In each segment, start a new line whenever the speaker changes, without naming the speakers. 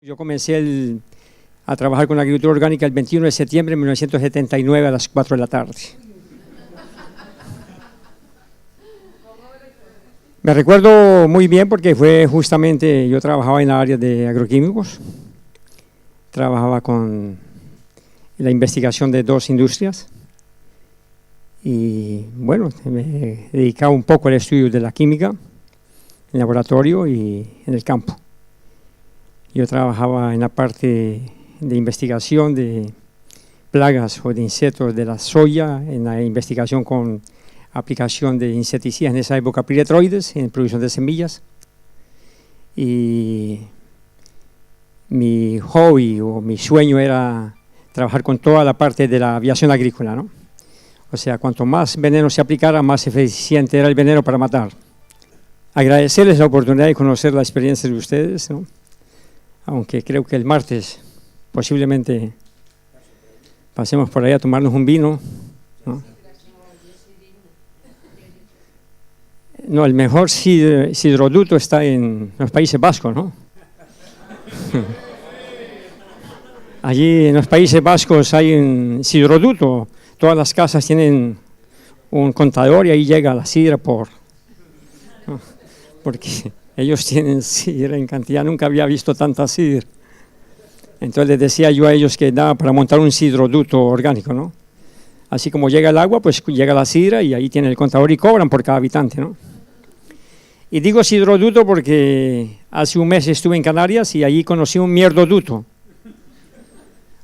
Yo comencé a trabajar con la agricultura orgánica el 21 de septiembre de 1979 a las 4 de la tarde. Me recuerdo muy bien porque fue justamente, yo trabajaba en la área de agroquímicos, trabajaba con la investigación de dos industrias y bueno, me dedicaba un poco al estudio de la química en el laboratorio y en el campo. Yo trabajaba en la parte de investigación de plagas o de insectos de la soya, en la investigación con aplicación de insecticidas, en esa época piretroides, en producción de semillas. Y mi hobby o mi sueño era trabajar con toda la parte de la aviación agrícola, ¿no? O sea, cuanto más veneno se aplicara, más eficiente era el veneno para matar. Agradecerles la oportunidad de conocer la experiencia de ustedes, ¿no? Aunque creo que el martes posiblemente pasemos por ahí a tomarnos un vino, ¿no? No, el mejor sidroduto está en los Países Vascos, ¿no? Allí en los Países Vascos hay un sidroduto, todas las casas tienen un contador y ahí llega la sidra ¿no? Porque ellos tienen sidra en cantidad, nunca había visto tanta sidra. Entonces les decía yo a ellos que daba para montar un sidroduto orgánico, ¿no? Así como llega el agua, pues llega la sidra y ahí tienen el contador y cobran por cada habitante, ¿no? Y digo sidroduto porque hace un mes estuve en Canarias y allí conocí un mierdoduto,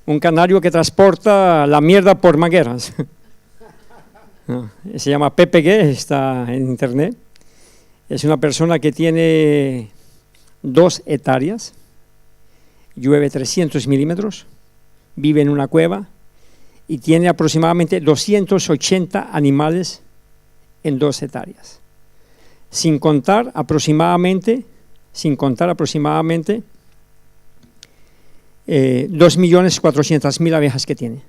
un canario que transporta la mierda por mangueras. No, se llama PPG, está en internet. Es una persona que tiene 2 hectáreas, llueve 300 milímetros, vive en una cueva y tiene aproximadamente 280 animales en 2 hectáreas. Sin contar aproximadamente 2.400.000 abejas que tiene.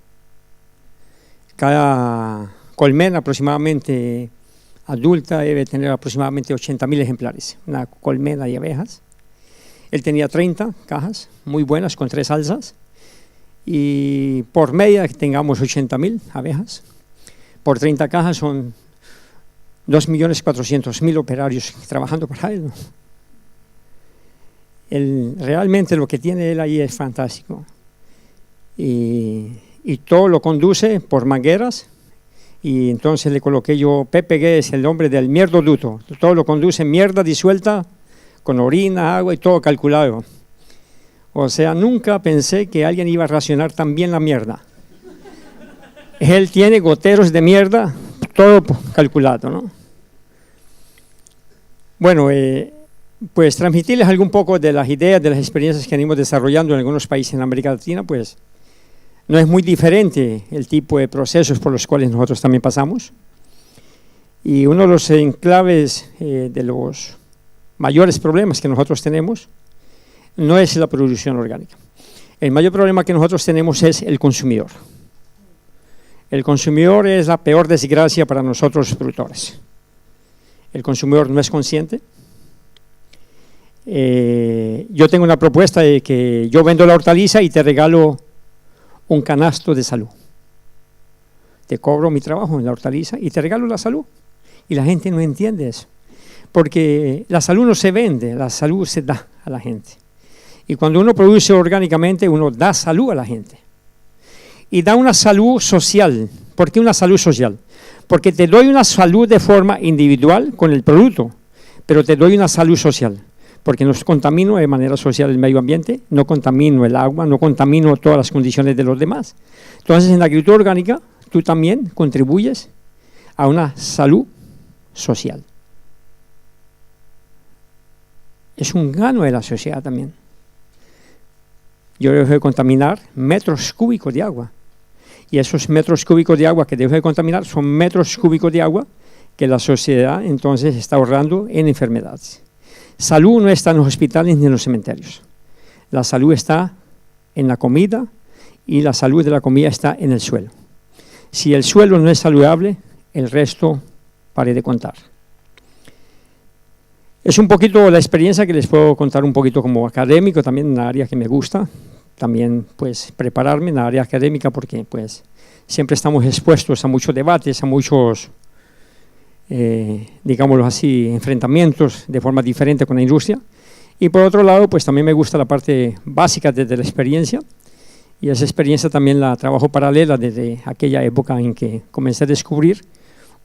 Cada colmena aproximadamente adulta debe tener aproximadamente 80.000 ejemplares, una colmena de abejas. Él tenía 30 cajas, muy buenas, con 3 alzas, y por media que tengamos 80.000 abejas, por 30 cajas son 2.400.000 operarios trabajando para él, ¿no? Realmente lo que tiene él ahí es fantástico, y todo lo conduce por mangueras. Y entonces le coloqué yo, PPG es el nombre del mierdoduto, todo lo conduce mierda disuelta, con orina, agua y todo calculado. O sea, nunca pensé que alguien iba a racionar tan bien la mierda. Él tiene goteros de mierda, todo calculado, ¿no? Bueno, pues transmitirles algún poco de las ideas, de las experiencias que venimos desarrollando en algunos países en América Latina, pues no es muy diferente el tipo de procesos por los cuales nosotros también pasamos. Y uno de los enclaves de los mayores problemas que nosotros tenemos no es la producción orgánica. El mayor problema que nosotros tenemos es el consumidor. El consumidor es la peor desgracia para nosotros los productores. El consumidor no es consciente. Yo tengo una propuesta de que yo vendo la hortaliza y te regalo un canasto de salud. Te cobro mi trabajo en la hortaliza y te regalo la salud. Y la gente no entiende eso. Porque la salud no se vende, la salud se da a la gente. Y cuando uno produce orgánicamente, uno da salud a la gente. Y da una salud social. ¿Por qué una salud social? Porque te doy una salud de forma individual con el producto, pero te doy una salud social. Porque no contamino de manera social el medio ambiente, no contamino el agua, no contamino todas las condiciones de los demás. Entonces, en la agricultura orgánica, tú también contribuyes a una salud social. Es un gano de la sociedad también. Yo dejo de contaminar metros cúbicos de agua. Y esos metros cúbicos de agua que dejo de contaminar son metros cúbicos de agua que la sociedad entonces está ahorrando en enfermedades. Salud no está en los hospitales ni en los cementerios. La salud está en la comida y la salud de la comida está en el suelo. Si el suelo no es saludable, el resto pare de contar. Es un poquito la experiencia que les puedo contar un poquito como académico, también en la área que me gusta, también pues prepararme en la área académica porque pues siempre estamos expuestos a muchos debates, a muchos, digámoslo así, enfrentamientos de forma diferente con la industria. Y por otro lado, pues también me gusta la parte básica desde la experiencia, y esa experiencia también la trabajo paralela desde aquella época en que comencé a descubrir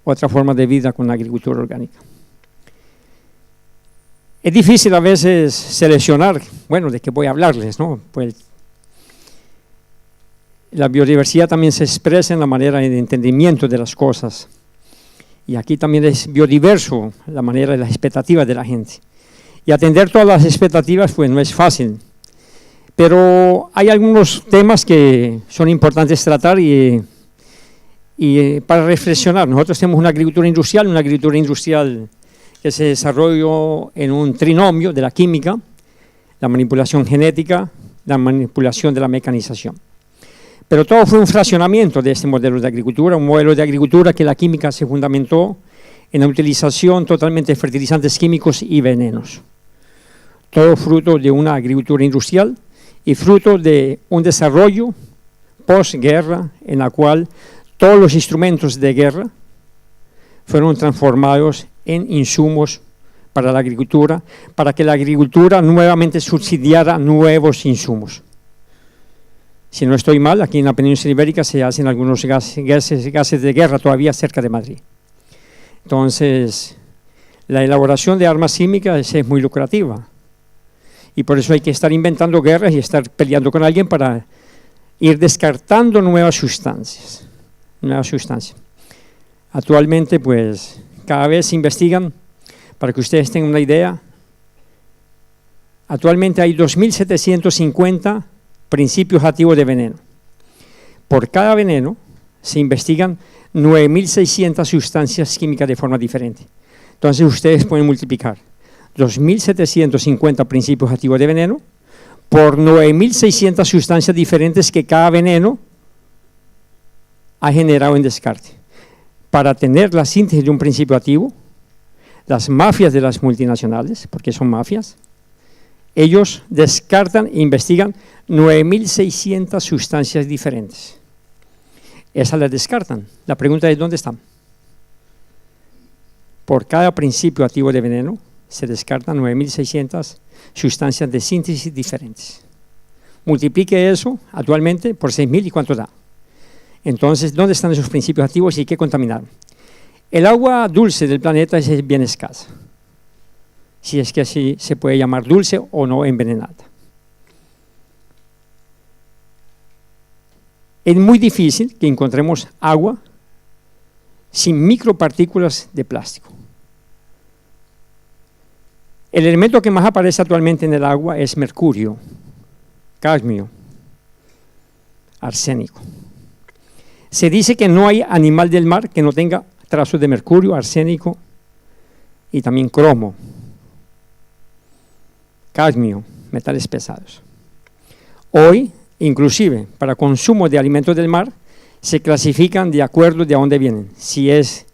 otra forma de vida con la agricultura orgánica. Es difícil a veces seleccionar, bueno, de qué voy a hablarles, ¿no? Pues la biodiversidad también se expresa en la manera de entendimiento de las cosas, y aquí también es biodiverso la manera de las expectativas de la gente. Y atender todas las expectativas pues no es fácil, pero hay algunos temas que son importantes tratar y para reflexionar. Nosotros tenemos una agricultura industrial que se desarrolló en un trinomio de la química, la manipulación genética, la manipulación de la mecanización. Pero todo fue un fraccionamiento de este modelo de agricultura, un modelo de agricultura que la química se fundamentó en la utilización totalmente de fertilizantes químicos y venenos. Todo fruto de una agricultura industrial y fruto de un desarrollo posguerra en la cual todos los instrumentos de guerra fueron transformados en insumos para la agricultura, para que la agricultura nuevamente subsidiara nuevos insumos. Si no estoy mal, aquí en la península ibérica se hacen algunos gases de guerra todavía cerca de Madrid. Entonces, la elaboración de armas químicas es muy lucrativa. Y por eso hay que estar inventando guerras y estar peleando con alguien para ir descartando nuevas sustancias. Actualmente, pues, cada vez se investigan, para que ustedes tengan una idea, actualmente hay 2.750 principios activos de veneno. Por cada veneno se investigan 9.600 sustancias químicas de forma diferente. Entonces, ustedes pueden multiplicar 2.750 principios activos de veneno por 9.600 sustancias diferentes que cada veneno ha generado en descarte. Para tener la síntesis de un principio activo, las mafias de las multinacionales, porque son mafias, ellos descartan e investigan 9.600 sustancias diferentes. Esas las descartan. La pregunta es, ¿dónde están? Por cada principio activo de veneno, se descartan 9.600 sustancias de síntesis diferentes. Multiplique eso actualmente por 6.000 y ¿cuánto da? Entonces, ¿dónde están esos principios activos y qué contaminaron? El agua dulce del planeta es bien escasa, si es que así se puede llamar dulce o no envenenada. Es muy difícil que encontremos agua sin micropartículas de plástico. El elemento que más aparece actualmente en el agua es mercurio, cadmio, arsénico. Se dice que no hay animal del mar que no tenga trazos de mercurio, arsénico y también cromo, cadmio, metales pesados. Hoy, inclusive, para consumo de alimentos del mar, se clasifican de acuerdo de a dónde vienen, si es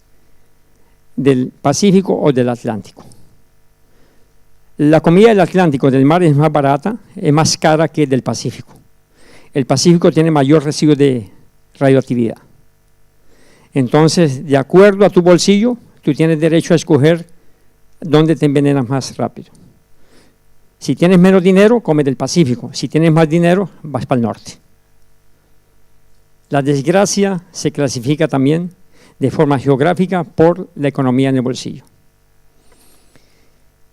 del Pacífico o del Atlántico. La comida del Atlántico, del mar, es más barata, es más cara que del Pacífico. El Pacífico tiene mayor residuo de radioactividad. Entonces, de acuerdo a tu bolsillo, tú tienes derecho a escoger dónde te envenenas más rápido. Si tienes menos dinero, come del Pacífico. Si tienes más dinero, vas para el norte. La desgracia se clasifica también de forma geográfica por la economía en el bolsillo.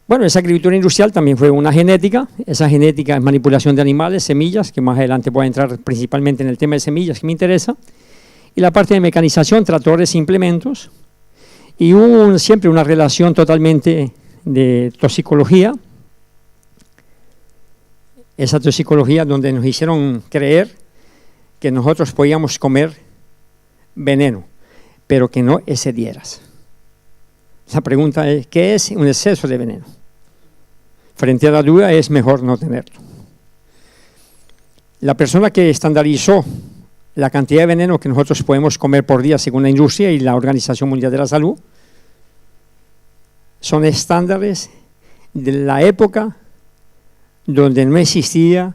Bueno, esa agricultura industrial también fue una genética. Esa genética es manipulación de animales, semillas, que más adelante voy a entrar principalmente en el tema de semillas que me interesa. Y la parte de mecanización, tractores e implementos. Y hubo siempre una relación totalmente de toxicología. Esa toxicología donde nos hicieron creer que nosotros podíamos comer veneno, pero que no excedieras. La pregunta es, ¿qué es un exceso de veneno? Frente a la duda es mejor no tenerlo. La persona que estandarizó la cantidad de veneno que nosotros podemos comer por día según la industria y la Organización Mundial de la Salud son estándares de la época donde no existía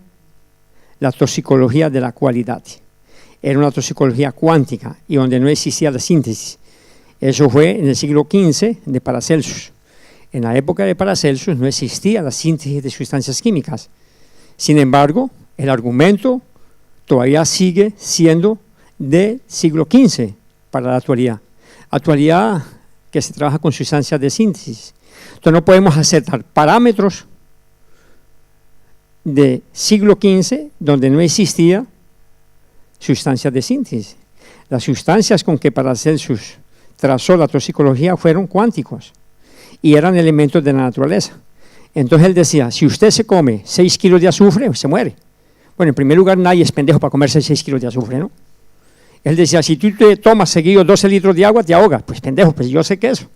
la toxicología de la cualidad. Era una toxicología cuántica y donde no existía la síntesis. Eso fue en el siglo XV de Paracelsus. En la época de Paracelsus no existía la síntesis de sustancias químicas. Sin embargo, el argumento todavía sigue siendo del siglo XV para la actualidad. Actualidad que se trabaja con sustancias de síntesis. Entonces no podemos aceptar parámetros de siglo XV donde no existía sustancias de síntesis. Las sustancias con que Paracelsus trazó la toxicología fueron cuánticos y eran elementos de la naturaleza. Entonces él decía, si usted se come 6 kilos de azufre, se muere. Bueno, en primer lugar, nadie es pendejo para comerse 6 kilos de azufre, ¿no? Él decía, si tú te tomas seguido 12 litros de agua, te ahogas. Pues pendejo, pues yo sé que eso.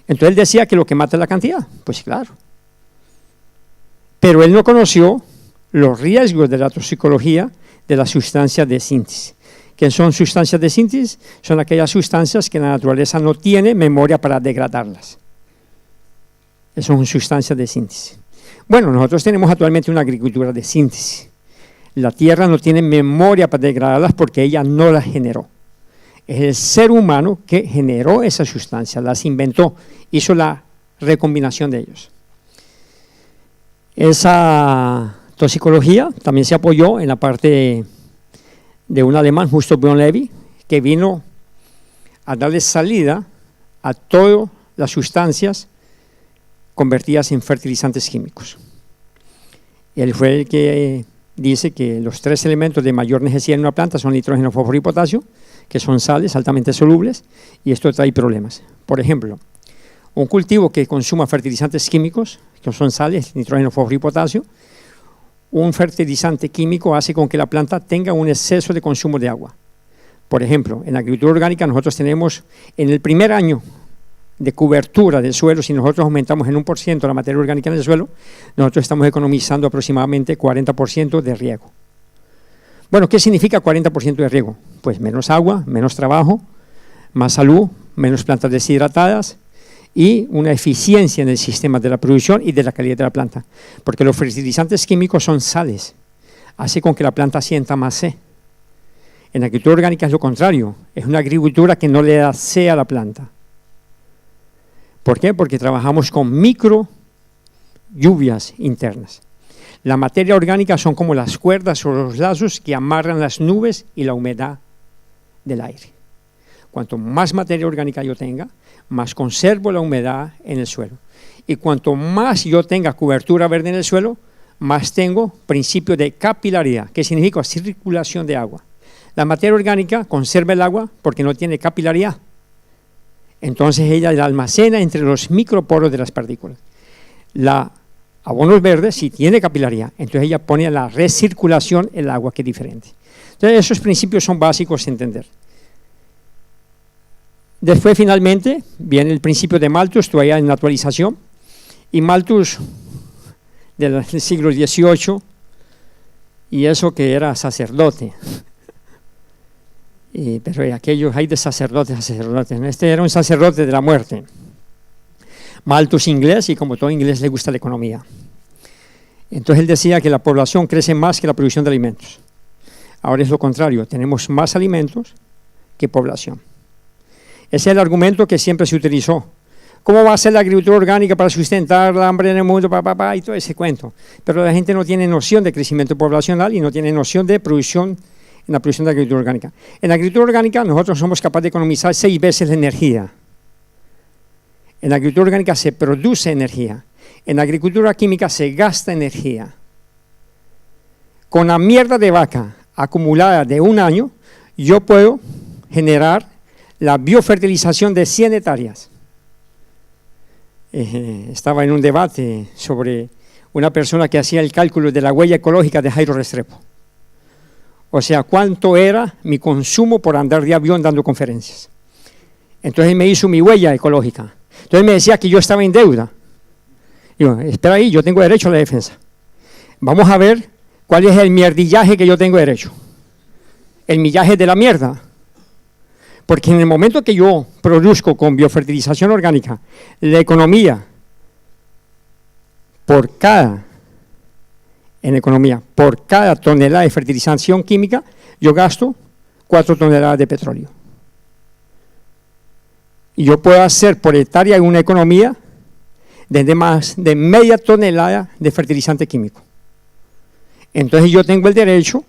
Entonces él decía que lo que mata es la cantidad. Pues claro. Pero él no conoció los riesgos de la toxicología de las sustancias de síntesis. ¿Qué son sustancias de síntesis? Son aquellas sustancias que la naturaleza no tiene memoria para degradarlas. Esas son sustancias de síntesis. Bueno, nosotros tenemos actualmente una agricultura de síntesis. La tierra no tiene memoria para degradarlas porque ella no las generó. Es el ser humano que generó esas sustancias, las inventó, hizo la recombinación de ellos. Esa toxicología también se apoyó en la parte de un alemán, Justo von Levi, que vino a darle salida a todas las sustancias convertidas en fertilizantes químicos. Él fue el que dice que los 3 elementos de mayor necesidad en una planta son nitrógeno, fósforo y potasio, que son sales altamente solubles, y esto trae problemas. Por ejemplo, un cultivo que consuma fertilizantes químicos, que son sales, nitrógeno, fósforo y potasio, un fertilizante químico hace con que la planta tenga un exceso de consumo de agua. Por ejemplo, en la agricultura orgánica nosotros tenemos, en el primer año de cobertura del suelo, si nosotros aumentamos en 1% la materia orgánica en el suelo, nosotros estamos economizando aproximadamente 40% de riego. Bueno, ¿qué significa 40% de riego? Pues menos agua, menos trabajo, más salud, menos plantas deshidratadas y una eficiencia en el sistema de la producción y de la calidad de la planta. Porque los fertilizantes químicos son sales, hace con que la planta sienta más sed. En la agricultura orgánica es lo contrario, es una agricultura que no le da sed a la planta. ¿Por qué? Porque trabajamos con micro lluvias internas. La materia orgánica son como las cuerdas o los lazos que amarran las nubes y la humedad del aire. Cuanto más materia orgánica yo tenga, más conservo la humedad en el suelo. Y cuanto más yo tenga cobertura verde en el suelo, más tengo principio de capilaridad, que significa circulación de agua. La materia orgánica conserva el agua porque no tiene capilaridad. Entonces ella la almacena entre los microporos de las partículas. La abonos verdes sí tiene capilaridad, entonces ella pone la recirculación el agua, que es diferente. Entonces esos principios son básicos de entender. Después finalmente viene el principio de Malthus, todavía en la actualización, y Malthus del siglo XVIII, y eso que era sacerdote. Pero aquellos hay de sacerdotes a sacerdotes. Este era un sacerdote de la muerte. Malthus inglés, y como todo inglés le gusta la economía. Entonces él decía que la población crece más que la producción de alimentos. Ahora es lo contrario, tenemos más alimentos que población. Ese es el argumento que siempre se utilizó. ¿Cómo va a ser la agricultura orgánica para sustentar la hambre en el mundo? Y todo ese cuento. Pero la gente no tiene noción de crecimiento poblacional y no tiene noción de producción en la producción de agricultura orgánica. En la agricultura orgánica nosotros somos capaces de economizar 6 veces la energía. En la agricultura orgánica se produce energía. En la agricultura química se gasta energía. Con la mierda de vaca acumulada de un año, yo puedo generar la biofertilización de 100 hectáreas. Estaba en un debate sobre una persona que hacía el cálculo de la huella ecológica de Jairo Restrepo. O sea, cuánto era mi consumo por andar de avión dando conferencias. Entonces él me hizo mi huella ecológica. Entonces me decía que yo estaba en deuda. Digo, espera ahí, yo tengo derecho a la defensa. Vamos a ver cuál es el mierdillaje que yo tengo derecho. El millaje de la mierda. Porque en el momento que yo produzco con biofertilización orgánica la economía por cada, en economía, por cada tonelada de fertilización química, yo gasto 4 toneladas de petróleo. Y yo puedo hacer por hectárea en una economía desde más de media tonelada de fertilizante químico. Entonces yo tengo el derecho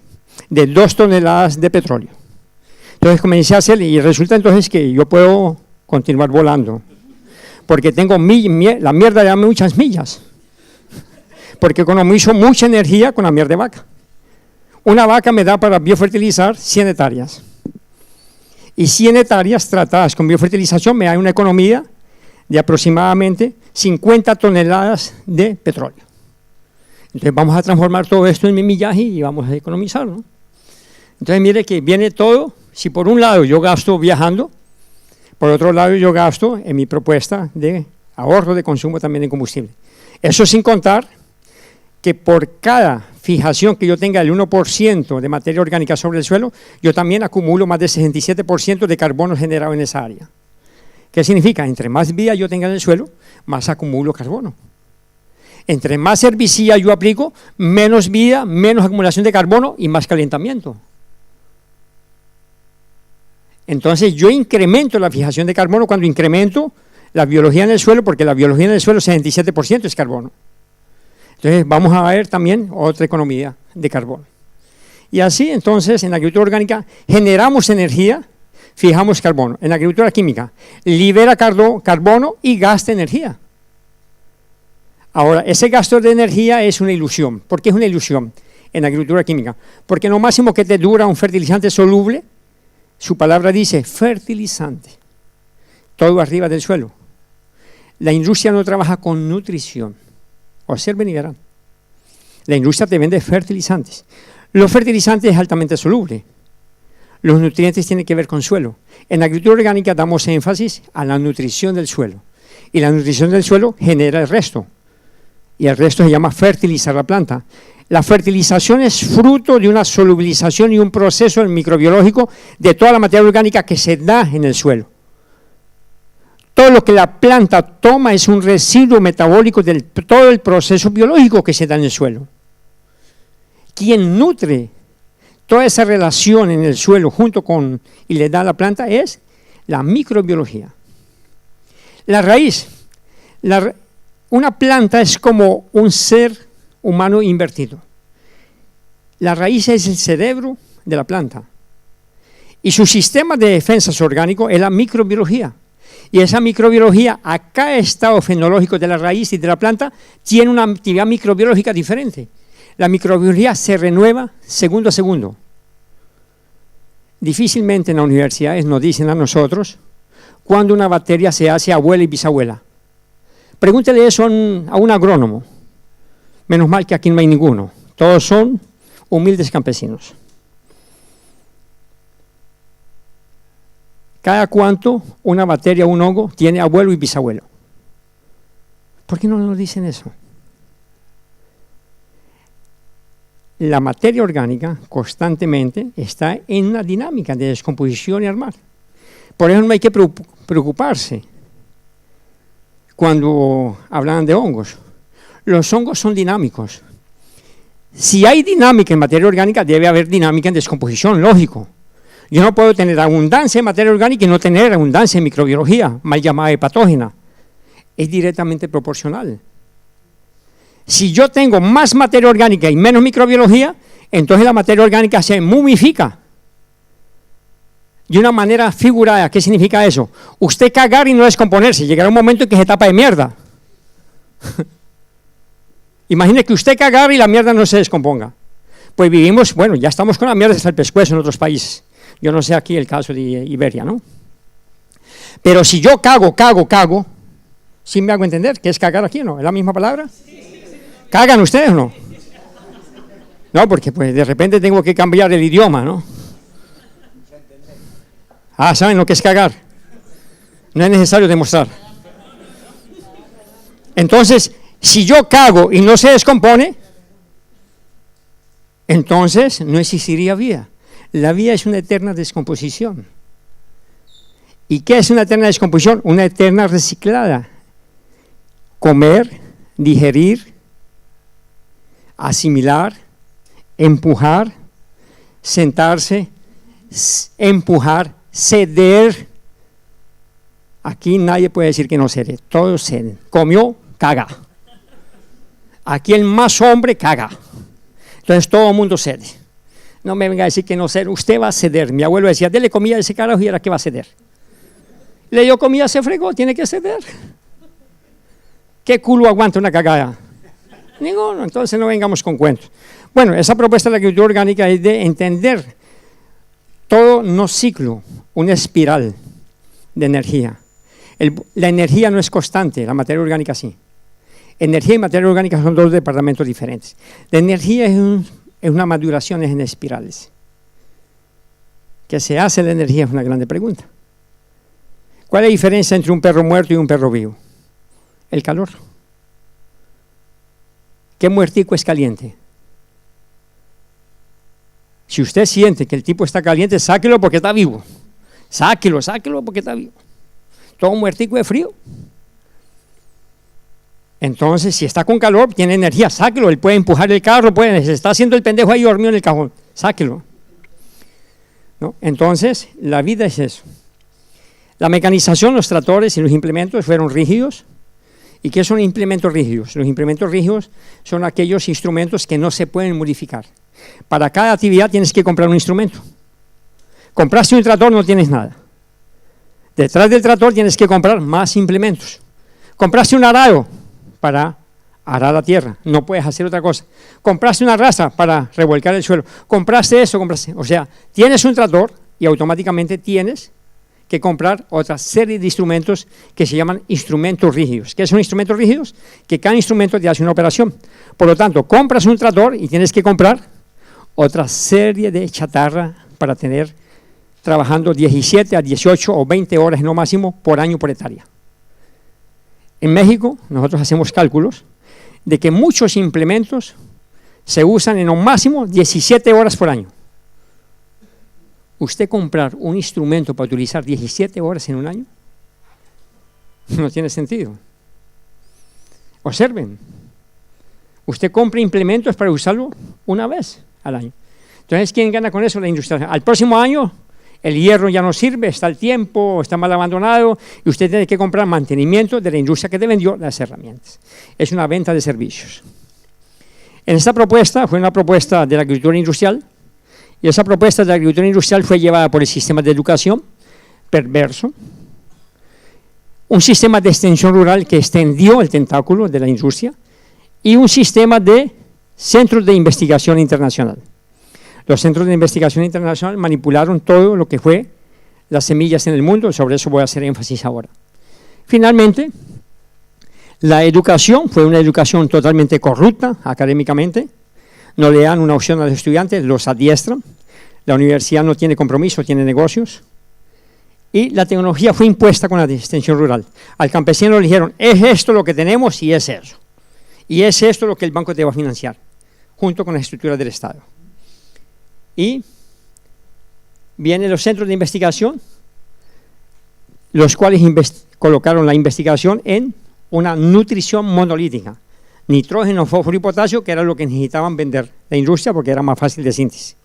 de 2 toneladas de petróleo. Entonces comencé a hacer, y resulta entonces que yo puedo continuar volando, porque tengo la mierda de muchas millas, porque economizo mucha energía con la mierda de vaca. Una vaca me da para biofertilizar 100 hectáreas. Y 100 hectáreas tratadas con biofertilización me da una economía de aproximadamente 50 toneladas de petróleo. Entonces vamos a transformar todo esto en mi millaje y vamos a economizar, ¿no? Entonces mire que viene todo, si por un lado yo gasto viajando, por otro lado yo gasto en mi propuesta de ahorro de consumo también en combustible. Eso sin contar que por cada fijación que yo tenga del 1% de materia orgánica sobre el suelo, yo también acumulo más del 67% de carbono generado en esa área. ¿Qué significa? Entre más vida yo tenga en el suelo, más acumulo carbono. Entre más herbicida yo aplico, menos vida, menos acumulación de carbono y más calentamiento. Entonces yo incremento la fijación de carbono cuando incremento la biología en el suelo, porque la biología en el suelo 67% es carbono. Entonces vamos a ver también otra economía de carbono. Y así entonces en la agricultura orgánica generamos energía, fijamos carbono. En la agricultura química libera carbono y gasta energía. Ahora, ese gasto de energía es una ilusión. ¿Por qué es una ilusión en la agricultura química? Porque lo máximo que te dura un fertilizante soluble, su palabra dice fertilizante, todo arriba del suelo. La industria no trabaja con nutrición. Observen y verán. La industria te vende fertilizantes. Los fertilizantes es altamente soluble. Los nutrientes tienen que ver con suelo. En la agricultura orgánica damos énfasis a la nutrición del suelo. Y la nutrición del suelo genera el resto. Y el resto se llama fertilizar la planta. La fertilización es fruto de una solubilización y un proceso microbiológico de toda la materia orgánica que se da en el suelo. Todo lo que la planta toma es un residuo metabólico de todo el proceso biológico que se da en el suelo. Quien nutre toda esa relación en el suelo junto con y le da a la planta es la microbiología. La raíz. Una planta es como un ser humano invertido. La raíz es el cerebro de la planta. Y su sistema de defensas orgánico es la microbiología. Y esa microbiología, a cada estado fenológico de la raíz y de la planta, tiene una actividad microbiológica diferente. La microbiología se renueva segundo a segundo. Difícilmente en las universidades nos dicen a nosotros cuándo una bacteria se hace abuela y bisabuela. Pregúntele eso a un agrónomo. Menos mal que aquí no hay ninguno. Todos son humildes campesinos. ¿Cada cuánto una bacteria o un hongo tiene abuelo y bisabuelo? ¿Por qué no nos dicen eso? La materia orgánica constantemente está en una dinámica de descomposición y armar. Por eso no hay que preocuparse cuando hablan de hongos. Los hongos son dinámicos. Si hay dinámica en materia orgánica, debe haber dinámica en descomposición, lógico. Yo no puedo tener abundancia en materia orgánica y no tener abundancia en microbiología, mal llamada hepatógena. Es directamente proporcional. Si yo tengo más materia orgánica y menos microbiología, entonces la materia orgánica se momifica. De una manera figurada. ¿Qué significa eso? Usted cagar y no descomponerse. Llegará un momento en que se tapa de mierda. Imagine que usted cagar y la mierda no se descomponga. Pues vivimos, bueno, ya estamos con la mierda hasta el pescuezo en otros países. Yo no sé aquí el caso de Iberia, ¿no? Pero si yo cago, ¿sí me hago entender qué es cagar aquí, no? ¿Es la misma palabra? ¿Cagan ustedes o no? No, porque pues de repente tengo que cambiar el idioma, ¿no? Ah, ¿saben lo que es cagar? No es necesario demostrar. Entonces, si yo cago y no se descompone, entonces no existiría vida. La vida es una eterna descomposición. ¿Y qué es una eterna descomposición? Una eterna reciclada. Comer, digerir, asimilar, empujar, sentarse, empujar, ceder. Aquí nadie puede decir que no cede, todos ceden. Comió, caga. Aquí el más hombre caga. Entonces todo el mundo cede. No me venga a decir que no cede, usted va a ceder. Mi abuelo decía, dele comida a ese carajo y era que va a ceder. Le dio comida, se fregó, tiene que ceder. ¿Qué culo aguanta una cagada? Ninguno, entonces no vengamos con cuentos. Bueno, esa propuesta de la agricultura orgánica es de entender todo no ciclo, una espiral de energía. La energía no es constante, la materia orgánica sí. Energía y materia orgánica son dos departamentos diferentes. La energía es una maduración en espirales. ¿Qué se hace la energía? Es una grande pregunta. ¿Cuál es la diferencia entre un perro muerto y un perro vivo? El calor. ¿Qué muertico es caliente? Si usted siente que el tipo está caliente, sáquelo porque está vivo. Sáquelo porque está vivo. Todo muertico es frío. Entonces, si está con calor, tiene energía, sáquelo. Él puede empujar el carro, se está haciendo el pendejo ahí dormido en el cajón. Sáquelo. ¿No? Entonces, la vida es eso. La mecanización, los tractores y los implementos fueron rígidos. ¿Y qué son implementos rígidos? Los implementos rígidos son aquellos instrumentos que no se pueden modificar. Para cada actividad tienes que comprar un instrumento. Compraste un tractor, no tienes nada. Detrás del tractor tienes que comprar más implementos. Compraste un arado para arar la tierra, no puedes hacer otra cosa. Compraste una raza para revolcar el suelo. Compraste eso, o sea, tienes un tractor y automáticamente tienes que comprar otra serie de instrumentos que se llaman instrumentos rígidos. ¿Qué son instrumentos rígidos? Que cada instrumento te hace una operación. Por lo tanto, compras un tractor y tienes que comprar otra serie de chatarra para tener trabajando 17 a 18 o 20 horas en lo máximo por año por hectárea. En México nosotros hacemos cálculos de que muchos implementos se usan en lo máximo 17 horas por año. ¿Usted comprar un instrumento para utilizar 17 horas en un año? No tiene sentido. Observen. Usted compra implementos para usarlo una vez al año. Entonces, ¿quién gana con eso? La industria. Al próximo año, el hierro ya no sirve, está el tiempo, está mal abandonado, y usted tiene que comprar mantenimiento de la industria que te vendió las herramientas. Es una venta de servicios. En esta propuesta, fue una propuesta de la agricultura industrial, y esa propuesta de la agricultura industrial fue llevada por el sistema de educación perverso, un sistema de extensión rural que extendió el tentáculo de la industria, y un sistema de centros de investigación internacional. Los centros de investigación internacional manipularon todo lo que fue las semillas en el mundo, sobre eso voy a hacer énfasis ahora. Finalmente, la educación fue una educación totalmente corrupta académicamente, no le dan una opción a los estudiantes, los adiestran, la universidad no tiene compromiso, tiene negocios, y la tecnología fue impuesta con la extensión rural. Al campesino le dijeron, es esto lo que tenemos y es eso, y es esto lo que el banco te va a financiar, junto con las estructuras del Estado. Y vienen los centros de investigación, los cuales colocaron la investigación en una nutrición monolítica, nitrógeno, fósforo y potasio, que era lo que necesitaban vender la industria porque era más fácil de síntesis.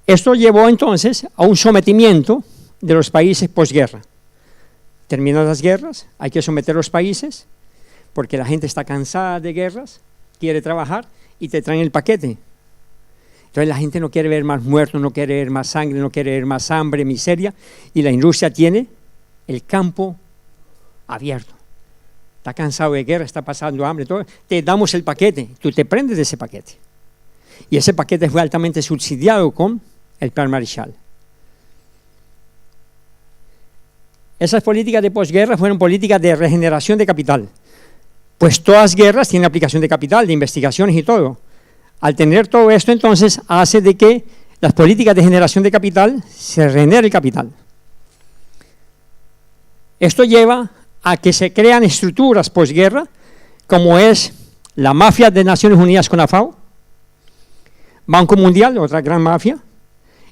Esto llevó entonces a un sometimiento de los países posguerra. Terminan las guerras, hay que someter a los países porque la gente está cansada de guerras, quiere trabajar y te traen el paquete. Entonces la gente no quiere ver más muertos, no quiere ver más sangre, no quiere ver más hambre, miseria, y la industria tiene el campo abierto. Está cansado de guerra, está pasando hambre, todo. Te damos el paquete, tú te prendes de ese paquete. Y ese paquete fue altamente subsidiado con el Plan Marshall. Esas políticas de posguerra fueron políticas de regeneración de capital. Pues todas guerras tienen aplicación de capital, de investigaciones y todo. Al tener todo esto, entonces, hace de que las políticas de generación de capital se regenere el capital. Esto lleva a que se crean estructuras posguerra, como es la mafia de Naciones Unidas con la FAO, Banco Mundial, otra gran mafia,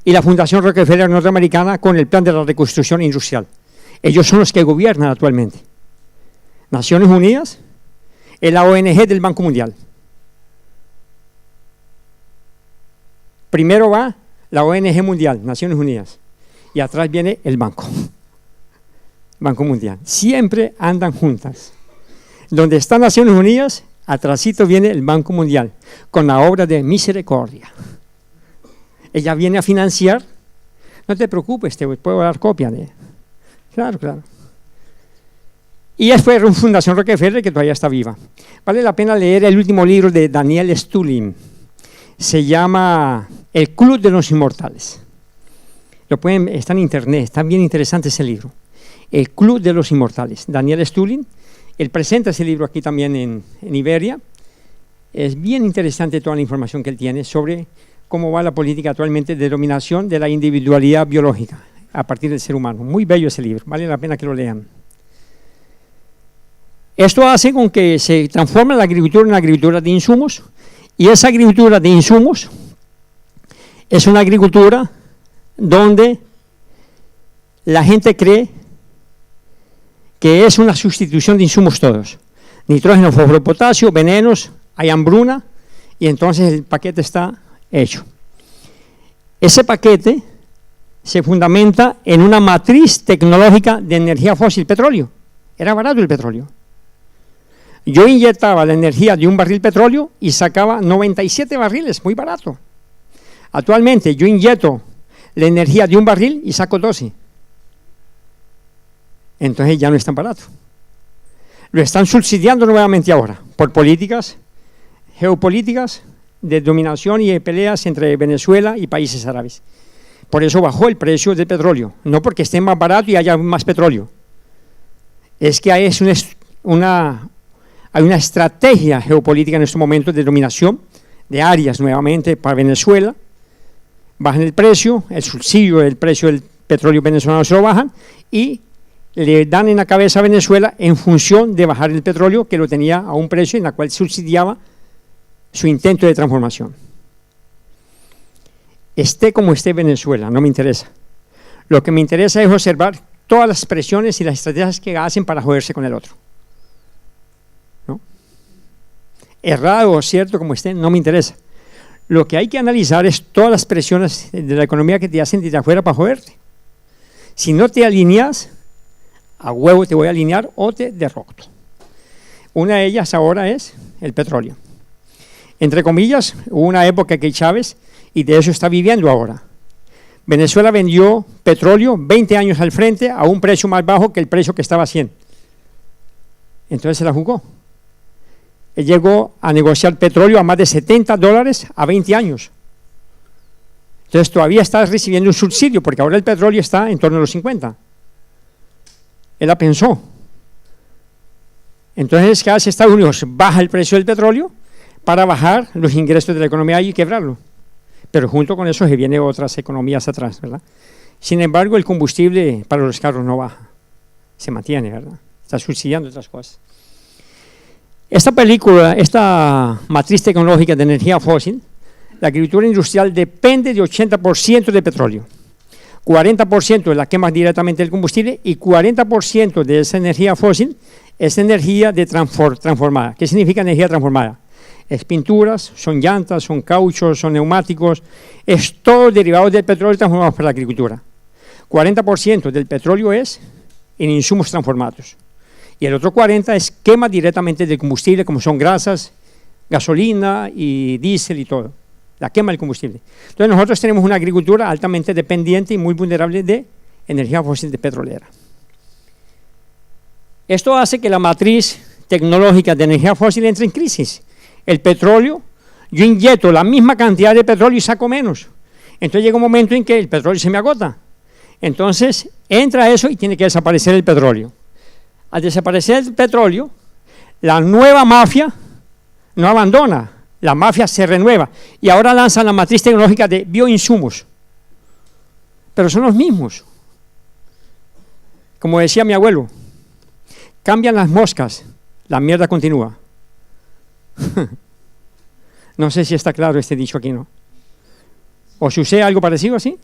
y la Fundación Rockefeller norteamericana con el plan de la reconstrucción industrial. Ellos son los que gobiernan actualmente. Naciones Unidas Es la ONG del Banco Mundial. Primero va la ONG Mundial, Naciones Unidas, y atrás viene el Banco Mundial. Siempre andan juntas. Donde están Naciones Unidas, atrásito viene el Banco Mundial, con la obra de misericordia. Ella viene a financiar. No te preocupes, te puedo dar copia de... Claro, claro. Y después Fundación Rockefeller, que todavía está viva. Vale la pena leer el último libro de Daniel Stulin. Se llama El Club de los Inmortales. Está en internet, está bien interesante ese libro. El Club de los Inmortales. Daniel Stulin, él presenta ese libro aquí también en Iberia. Es bien interesante toda la información que él tiene sobre cómo va la política actualmente de dominación de la individualidad biológica a partir del ser humano. Muy bello ese libro, vale la pena que lo lean. Esto hace con que se transforme la agricultura en una agricultura de insumos, y esa agricultura de insumos es una agricultura donde la gente cree que es una sustitución de insumos todos. Nitrógeno, fósforo, potasio, venenos, hay hambruna, y entonces el paquete está hecho. Ese paquete se fundamenta en una matriz tecnológica de energía fósil, petróleo. Era barato el petróleo. Yo inyectaba la energía de un barril de petróleo y sacaba 97 barriles, muy barato. Actualmente yo inyecto la energía de un barril y saco 12. Entonces ya no es tan barato. Lo están subsidiando nuevamente ahora por políticas geopolíticas de dominación y de peleas entre Venezuela y países árabes. Por eso bajó el precio del petróleo, no porque esté más barato y haya más petróleo. Es que hay una estrategia geopolítica en estos momentos de dominación de áreas nuevamente para Venezuela. Bajan el precio, el subsidio del precio del petróleo venezolano se lo bajan y le dan en la cabeza a Venezuela en función de bajar el petróleo que lo tenía a un precio en el cual subsidiaba su intento de transformación. Esté como esté Venezuela, no me interesa. Lo que me interesa es observar todas las presiones y las estrategias que hacen para joderse con el otro. ¿No? Errado o cierto como esté, no me interesa. Lo que hay que analizar es todas las presiones de la economía que te hacen desde afuera para joderte. Si no te alineas, a huevo te voy a alinear o te derroto. Una de ellas ahora es el petróleo. Entre comillas, hubo una época que Chávez, y de eso está viviendo ahora. Venezuela vendió petróleo 20 años al frente a un precio más bajo que el precio que estaba a 100. Entonces se la jugó. Él llegó a negociar petróleo a más de $70 a 20 años. Entonces todavía está recibiendo un subsidio, porque ahora el petróleo está en torno a los 50. Él la pensó. Entonces, ¿qué hace Estados Unidos? Baja el precio del petróleo para bajar los ingresos de la economía y quebrarlo. Pero junto con eso se vienen otras economías atrás, ¿verdad? Sin embargo, el combustible para los carros no baja, se mantiene, ¿verdad? Está subsidiando otras cosas. Esta matriz tecnológica de energía fósil, la agricultura industrial depende de 80% de petróleo, 40% de la quema directamente del combustible y 40% de esa energía fósil es energía transformada. ¿Qué significa energía transformada? Es pinturas, son llantas, son cauchos, son neumáticos, es todo derivado del petróleo transformado para la agricultura. 40% del petróleo es en insumos transformados y el otro 40% es quema directamente del combustible, como son grasas, gasolina y diésel y todo, la quema del combustible. Entonces nosotros tenemos una agricultura altamente dependiente y muy vulnerable de energía fósil de petrolera. Esto hace que la matriz tecnológica de energía fósil entre en crisis. El petróleo, yo inyecto la misma cantidad de petróleo y saco menos. Entonces llega un momento en que el petróleo se me agota. Entonces entra eso y tiene que desaparecer el petróleo. Al desaparecer el petróleo, la nueva mafia no abandona, la mafia se renueva y ahora lanzan la matriz tecnológica de bioinsumos. Pero son los mismos. Como decía mi abuelo, cambian las moscas, la mierda continúa. No sé si está claro este dicho aquí, ¿no? ¿O sucede algo parecido así?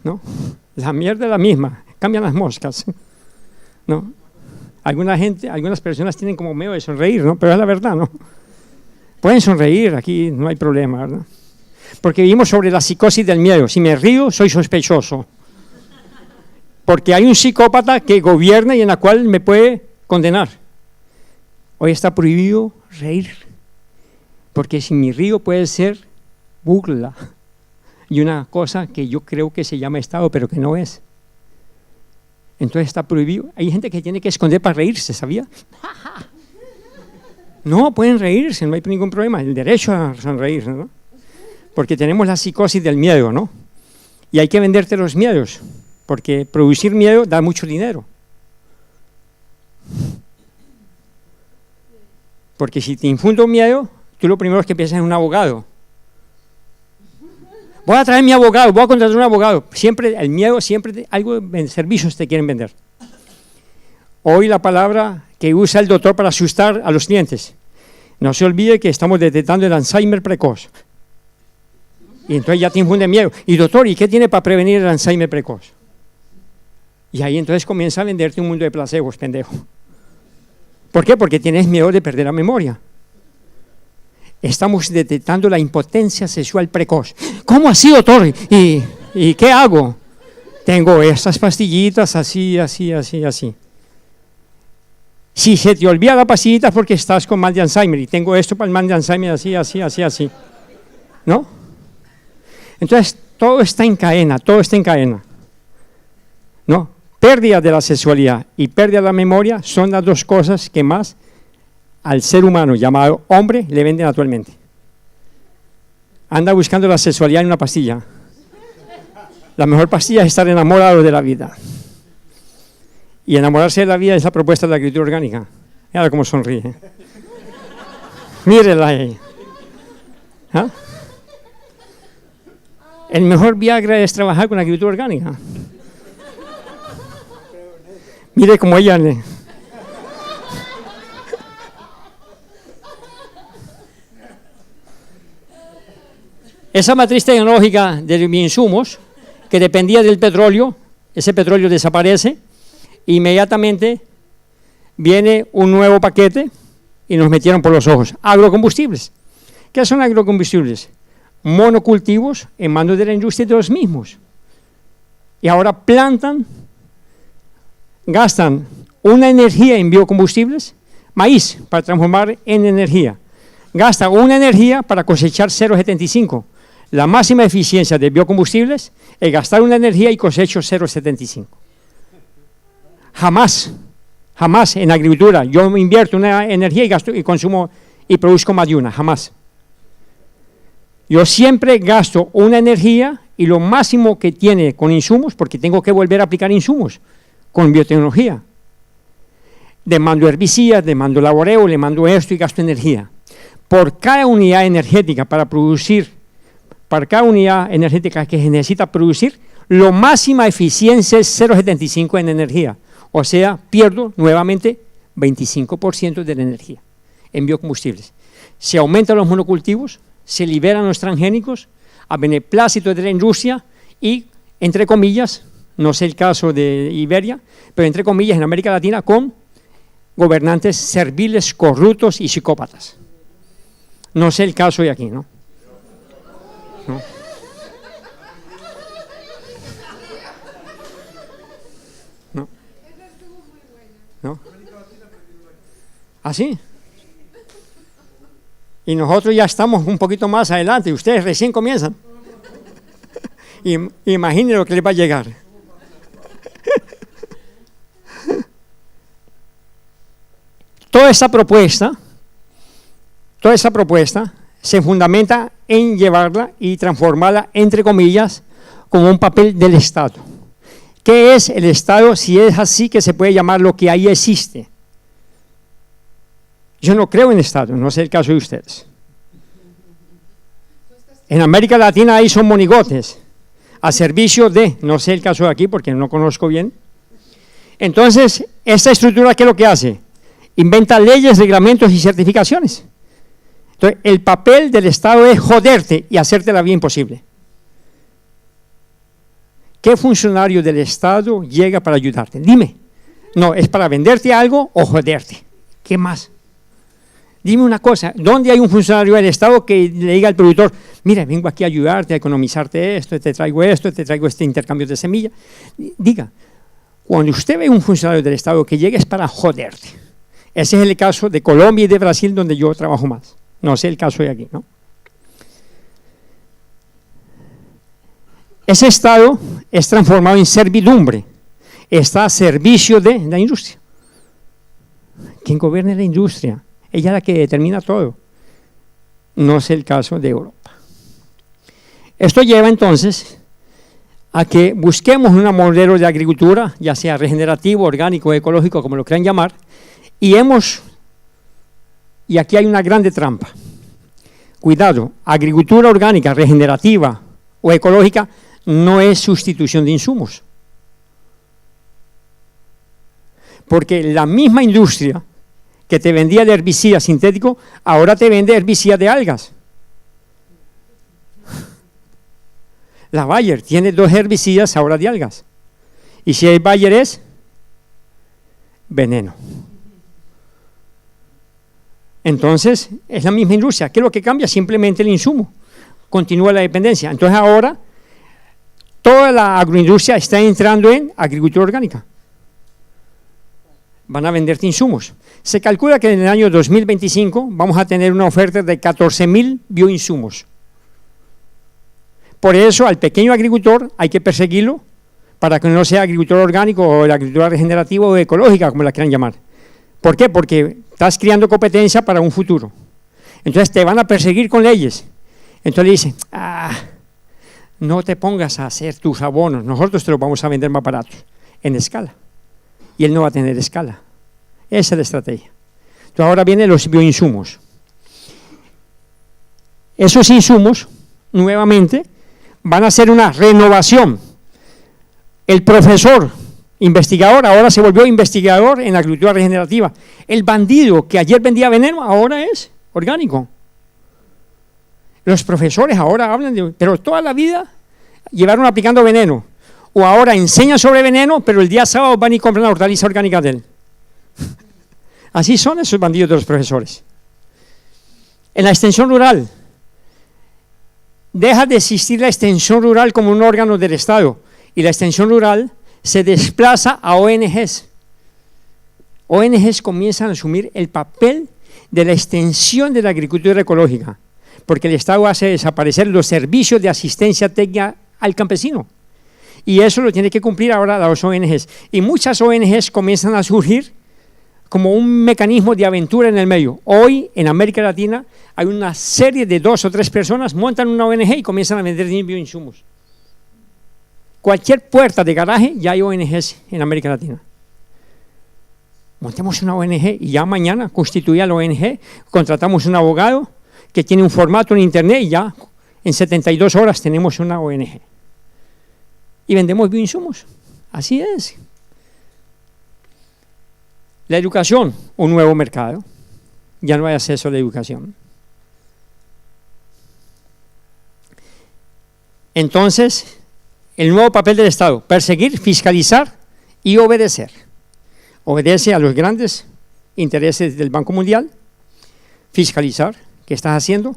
¿No? La mierda es la misma, cambian las moscas, ¿no? Algunas personas tienen como miedo de sonreír, ¿no? Pero es la verdad, ¿no? Pueden sonreír, aquí no hay problema, ¿verdad? Porque vivimos sobre la psicosis del miedo. Si me río, soy sospechoso. Porque hay un psicópata que gobierna y en la cual me puede condenar. Hoy está prohibido reír. Porque si me río puede ser burla. Y una cosa que yo creo que se llama Estado, pero que no es. Entonces está prohibido. Hay gente que tiene que esconder para reírse, ¿sabía? No, pueden reírse, no hay ningún problema. El derecho a sonreír, ¿no? Porque tenemos la psicosis del miedo, ¿no? Y hay que venderte los miedos, porque producir miedo da mucho dinero. Porque si te infundo miedo, tú lo primero es que piensas en un abogado. Voy a traer mi abogado, voy a contratar un abogado. Siempre el miedo, siempre algo de servicios te quieren vender. Hoy la palabra que usa el doctor para asustar a los clientes. No se olvide que estamos detectando el Alzheimer precoz. Y entonces ya te infunde miedo. Y doctor, ¿y qué tiene para prevenir el Alzheimer precoz? Y ahí entonces comienza a venderte un mundo de placebos, pendejo. ¿Por qué? Porque tienes miedo de perder la memoria. Estamos detectando la impotencia sexual precoz. ¿Cómo así, doctor? ¿Y qué hago? Tengo estas pastillitas así, así, así, así. Si se te olvida la pastillita es porque estás con mal de Alzheimer y tengo esto para el mal de Alzheimer así, así, así, así. ¿No? Entonces, todo está en cadena, todo está en cadena. ¿No? Pérdida de la sexualidad y pérdida de la memoria son las dos cosas que más al ser humano llamado hombre le venden actualmente. Anda buscando la sexualidad en una pastilla. La mejor pastilla es estar enamorado de la vida. Y enamorarse de la vida es la propuesta de la agricultura orgánica. Mira cómo sonríe. Mírela ahí. ¿Ah? El mejor Viagra es trabajar con la agricultura orgánica. Mire cómo ella le... Esa matriz tecnológica de bioinsumos, que dependía del petróleo, ese petróleo desaparece, inmediatamente viene un nuevo paquete y nos metieron por los ojos. Agrocombustibles. ¿Qué son agrocombustibles? Monocultivos en manos de la industria de los mismos. Y ahora gastan una energía en biocombustibles, maíz, para transformar en energía. Gasta una energía para cosechar 0,75. La máxima eficiencia de biocombustibles es gastar una energía y cosecho 0,75. Jamás en agricultura yo invierto una energía y gasto y consumo y produzco más de una, jamás. Yo siempre gasto una energía y lo máximo que tiene con insumos, porque tengo que volver a aplicar insumos con biotecnología. Le mando herbicidas, le mando laboreo, le mando esto y gasto energía. Por cada unidad energética para cada unidad energética que se necesita producir, lo máxima eficiencia es 0,75 en energía. O sea, pierdo nuevamente 25% de la energía en biocombustibles. Se aumentan los monocultivos, se liberan los transgénicos a beneplácito de la industria y, entre comillas, no sé el caso de Iberia, pero entre comillas en América Latina con gobernantes serviles, corruptos y psicópatas. No sé el caso de aquí, ¿no? ¿No? ¿No? ¿No? ¿Ah, sí? Y nosotros ya estamos un poquito más adelante, y ustedes recién comienzan. Imaginen lo que les va a llegar. Toda esa propuesta se fundamenta en llevarla y transformarla, entre comillas, como un papel del Estado. ¿Qué es el Estado? Si es así que se puede llamar lo que ahí existe. Yo no creo en Estado, no sé el caso de ustedes. En América Latina ahí son monigotes, a servicio de, no sé el caso de aquí porque no conozco bien. Entonces, esta estructura, ¿qué es lo que hace? Inventa leyes, reglamentos y certificaciones. Entonces, el papel del Estado es joderte y hacerte la vida imposible. ¿Qué funcionario del Estado llega para ayudarte? Dime. No, es para venderte algo o joderte. ¿Qué más? Dime una cosa, ¿dónde hay un funcionario del Estado que le diga al productor, mira, vengo aquí a ayudarte, a economizarte esto, te traigo este intercambio de semilla? Diga, cuando usted ve un funcionario del Estado que llega es para joderte. Ese es el caso de Colombia y de Brasil, donde yo trabajo más. No sé el caso de aquí, ¿no? Ese Estado es transformado en servidumbre, está a servicio de la industria. ¿Quién gobierna la industria? Ella es la que determina todo. No es el caso de Europa. Esto lleva entonces a que busquemos un modelo de agricultura, ya sea regenerativo, orgánico, ecológico, como lo quieran llamar, y aquí hay una grande trampa. Cuidado, agricultura orgánica, regenerativa o ecológica no es sustitución de insumos. Porque la misma industria que te vendía el herbicida sintético, ahora te vende herbicida de algas. La Bayer tiene 2 herbicidas ahora de algas. Y si el Bayer es veneno. Entonces, es la misma industria. ¿Qué es lo que cambia? Simplemente el insumo. Continúa la dependencia. Entonces ahora, toda la agroindustria está entrando en agricultura orgánica. Van a venderte insumos. Se calcula que en el año 2025 vamos a tener una oferta de 14.000 bioinsumos. Por eso al pequeño agricultor hay que perseguirlo para que no sea agricultor orgánico o la agricultura regenerativa o ecológica, como la quieran llamar. ¿Por qué? Porque estás creando competencia para un futuro. Entonces te van a perseguir con leyes. Entonces le dicen, no te pongas a hacer tus abonos, nosotros te los vamos a vender más baratos, en escala. Y él no va a tener escala. Esa es la estrategia. Entonces ahora vienen los bioinsumos. Esos insumos, nuevamente, van a ser una renovación. El profesor investigador ahora se volvió investigador en agricultura regenerativa. El bandido que ayer vendía veneno ahora es orgánico. Los profesores ahora hablan pero toda la vida llevaron aplicando veneno. O ahora enseñan sobre veneno, pero el día sábado van y compran la hortaliza orgánica de él. Así son esos bandidos de los profesores. En la extensión rural, deja de existir la extensión rural como un órgano del Estado y la extensión rural se desplaza a ONGs. ONGs comienzan a asumir el papel de la extensión de la agricultura ecológica, porque el Estado hace desaparecer los servicios de asistencia técnica al campesino. Y eso lo tiene que cumplir ahora las ONGs. Y muchas ONGs comienzan a surgir como un mecanismo de aventura en el medio. Hoy, en América Latina, hay una serie de 2 o 3 personas, montan una ONG y comienzan a vender bioinsumos. Cualquier puerta de garaje ya hay ONGs en América Latina. Montemos una ONG y ya mañana constituía la ONG, contratamos un abogado que tiene un formato en internet y ya en 72 horas tenemos una ONG. Y vendemos bioinsumos. Así es. La educación, un nuevo mercado. Ya no hay acceso a la educación. Entonces, el nuevo papel del Estado, perseguir, fiscalizar y obedecer. Obedece a los grandes intereses del Banco Mundial. Fiscalizar, ¿qué estás haciendo?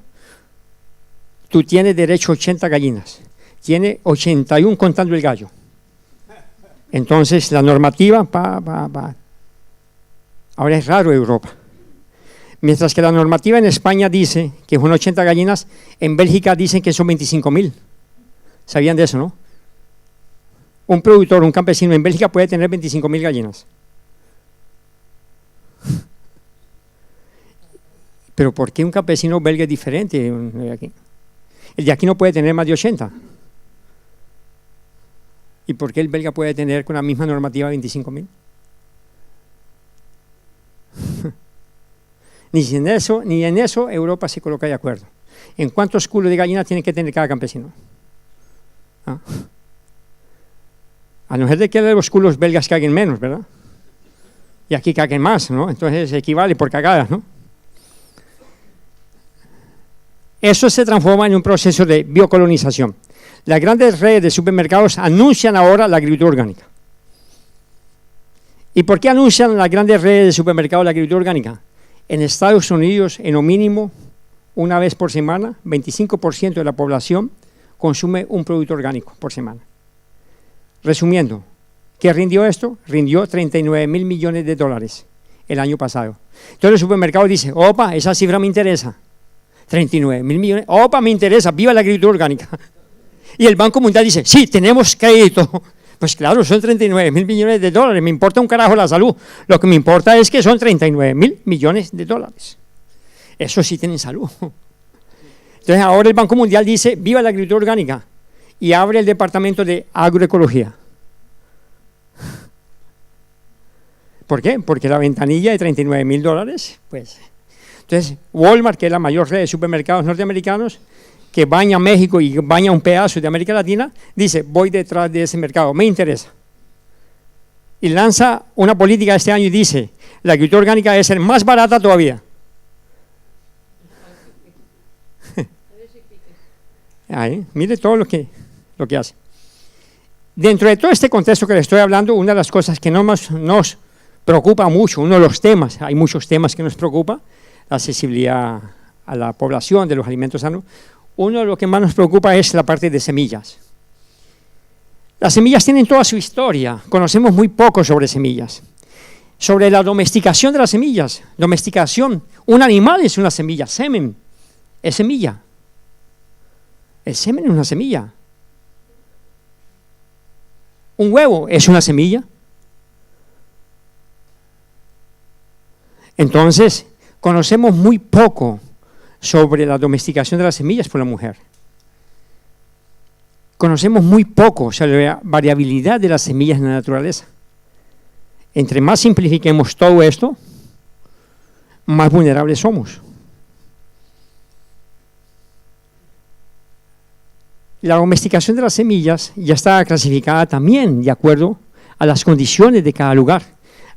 Tú tienes derecho a 80 gallinas. Tiene 81 contando el gallo. Entonces la normativa ahora es raro Europa. Mientras que la normativa en España dice que son 80 gallinas, en Bélgica dicen que son 25.000. ¿Sabían de eso, no? Un productor, un campesino en Bélgica puede tener 25.000 gallinas. Pero ¿por qué un campesino belga es diferente de aquí? El de aquí no puede tener más de 80. ¿Y por qué el belga puede tener con la misma normativa 25.000? Ni en eso Europa se coloca de acuerdo. ¿En cuántos culos de gallina tiene que tener cada campesino? A no ser de que los culos belgas caguen menos, ¿verdad? Y aquí caguen más, ¿no? Entonces equivale por cagadas, ¿no? Eso se transforma en un proceso de biocolonización. Las grandes redes de supermercados anuncian ahora la agricultura orgánica. ¿Y por qué anuncian las grandes redes de supermercados la agricultura orgánica? En Estados Unidos, en lo mínimo, una vez por semana, 25% de la población consume un producto orgánico por semana. Resumiendo, ¿qué rindió esto? Rindió 39.000 millones de dólares el año pasado. Entonces el supermercado dice, opa, esa cifra me interesa. 39.000 millones, opa, me interesa, viva la agricultura orgánica. Y el Banco Mundial dice, sí, tenemos crédito. Pues claro, son 39.000 millones de dólares, me importa un carajo la salud. Lo que me importa es que son 39.000 millones de dólares. Eso sí tienen salud. Entonces ahora el Banco Mundial dice, viva la agricultura orgánica, y abre el departamento de agroecología. ¿Por qué? Porque la ventanilla de 39.000 dólares, pues. Entonces Walmart, que es la mayor red de supermercados norteamericanos, que baña México y baña un pedazo de América Latina, dice, voy detrás de ese mercado, me interesa. Y lanza una política este año y dice, la agricultura orgánica debe ser más barata todavía. Ahí, mire todo lo que hace. Dentro de todo este contexto que le estoy hablando, una de las cosas que nos preocupa mucho, uno de los temas, hay muchos temas que nos preocupa, la accesibilidad a la población de los alimentos sanos. Uno de los que más nos preocupa es la parte de semillas. Las semillas tienen toda su historia, conocemos muy poco sobre semillas. Sobre la domesticación de las semillas, domesticación, un animal es una semilla, semen es semilla. El semen es una semilla. Un huevo es una semilla. Entonces, conocemos muy poco sobre la domesticación de las semillas por la mujer. Conocemos muy poco sobre la variabilidad de las semillas en la naturaleza. Entre más simplifiquemos todo esto, más vulnerables somos. La domesticación de las semillas ya está clasificada también de acuerdo a las condiciones de cada lugar.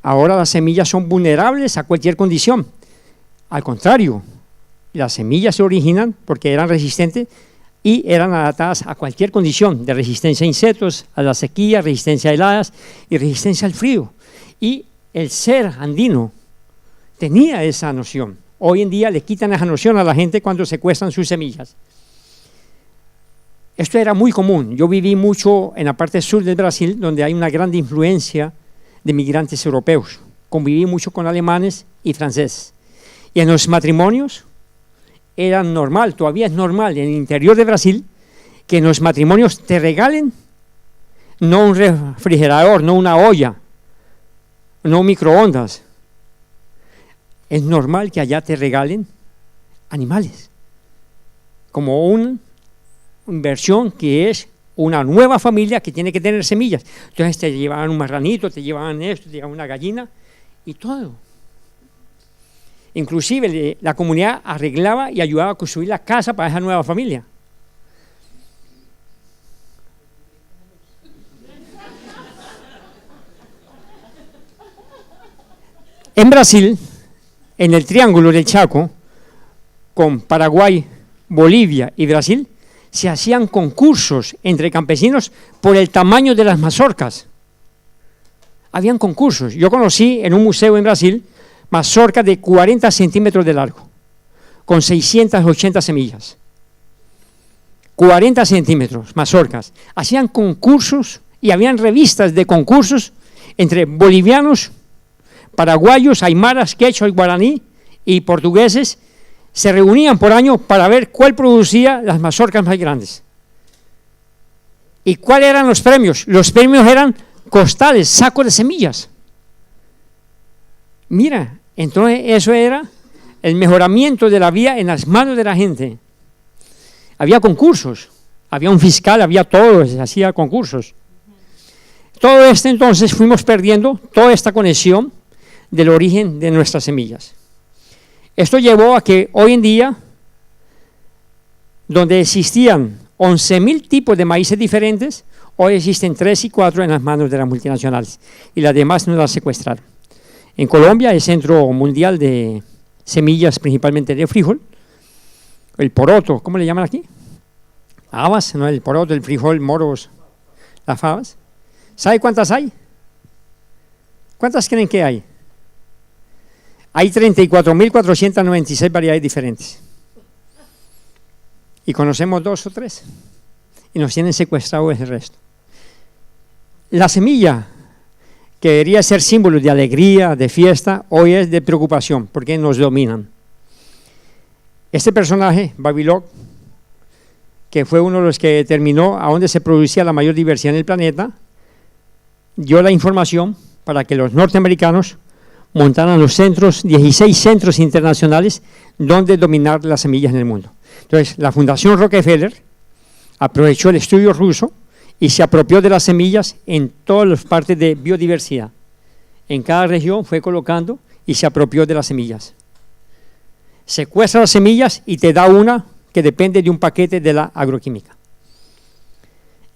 Ahora las semillas son vulnerables a cualquier condición. Al contrario, las semillas se originan porque eran resistentes y eran adaptadas a cualquier condición de resistencia a insectos, a la sequía, resistencia a heladas y resistencia al frío. Y el ser andino tenía esa noción. Hoy en día le quitan esa noción a la gente cuando secuestran sus semillas. Esto era muy común. Yo viví mucho en la parte sur del Brasil, donde hay una gran influencia de migrantes europeos. Conviví mucho con alemanes y franceses. Y en los matrimonios era normal, todavía es normal en el interior de Brasil, que en los matrimonios te regalen no un refrigerador, no una olla, no un microondas. Es normal que allá te regalen animales, como una inversión que es una nueva familia que tiene que tener semillas. Entonces te llevaban un marranito, te llevaban esto, te llevaban una gallina y todo. Inclusive la comunidad arreglaba y ayudaba a construir la casa para esa nueva familia. En Brasil, en el Triángulo del Chaco, con Paraguay, Bolivia y Brasil, se hacían concursos entre campesinos por el tamaño de las mazorcas. Habían concursos. Yo conocí en un museo en Brasil mazorca de 40 centímetros de largo, con 680 semillas. 40 centímetros, mazorcas. Hacían concursos y habían revistas de concursos entre bolivianos, paraguayos, aymaras, quechua y guaraní y portugueses. Se reunían por año para ver cuál producía las mazorcas más grandes. ¿Y cuáles eran los premios? Los premios eran costales, sacos de semillas. Mira, entonces eso era el mejoramiento de la vida en las manos de la gente. Había concursos, había un fiscal, había todo, se hacía concursos. Todo esto entonces fuimos perdiendo toda esta conexión del origen de nuestras semillas. Esto llevó a que hoy en día, donde existían 11.000 tipos de maíces diferentes, hoy existen 3 y 4 en las manos de las multinacionales y las demás nos las secuestraron. En Colombia, el Centro Mundial de Semillas, principalmente de frijol, el poroto, ¿cómo le llaman aquí? Habas, no, el poroto, el frijol, moros, las fabas. ¿Sabe cuántas hay? ¿Cuántas creen que hay? Hay 34.496 variedades diferentes. Y conocemos 2 o 3. Y nos tienen secuestrado el resto. La semilla, que debería ser símbolo de alegría, de fiesta, hoy es de preocupación, porque nos dominan. Este personaje, Vavilov, que fue uno de los que determinó a dónde se producía la mayor diversidad en el planeta, dio la información para que los norteamericanos montaran los centros, 16 centros internacionales, donde dominar las semillas en el mundo. Entonces, la Fundación Rockefeller aprovechó el estudio ruso y se apropió de las semillas en todas las partes de biodiversidad. En cada región fue colocando y se apropió de las semillas. Secuestra las semillas y te da una que depende de un paquete de la agroquímica.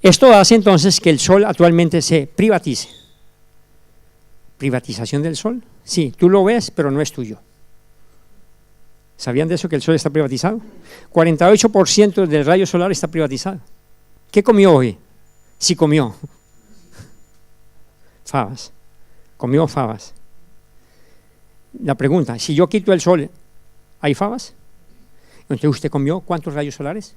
Esto hace entonces que el sol actualmente se privatice. ¿Privatización del sol? Sí, tú lo ves, pero no es tuyo. ¿Sabían de eso, que el sol está privatizado? 48% del rayo solar está privatizado. ¿Qué comió hoy? Sí comió. Fabas. Comió fabas. La pregunta, si yo quito el sol, ¿hay fabas? Entonces, ¿usted comió cuántos rayos solares?